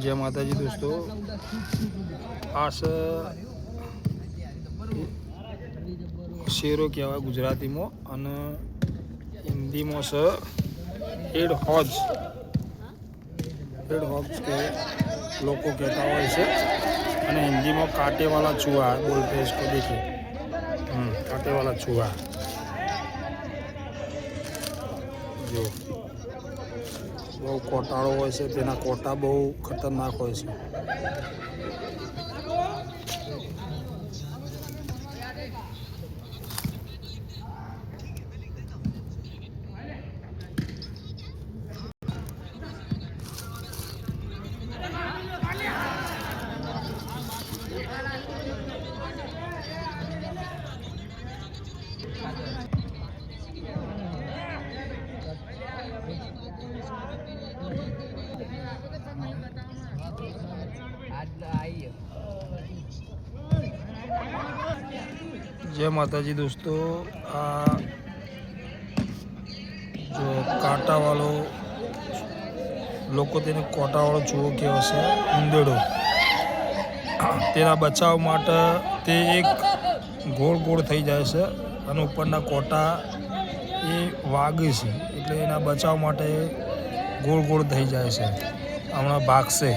जय माता जी दोस्तों, आज शेरो कहेवाय गुजराती में अने हिंदी में से हेड हॉज के लोग कहता हो से अने हिंदी में कांटे वाला चूहा बोलते हैं इसको। देखिए कांटे वाला चूहा जो बहु कोटाड़ो होय छे, तेना कोटा बहु खतरनाक होय छे। जय माता जी दोस्तों, आ जो कांटा वालो लोग तेने कोटा वालो चूहो कहे छे उंदेड़ो, तेना बचाव माटे ते एक गोल गोल थई जाय छे अने उपरना कोटा ए वागे छे, एटले एना बचाव माटे गोल गोल थई जाय छे। हमणां भागशे।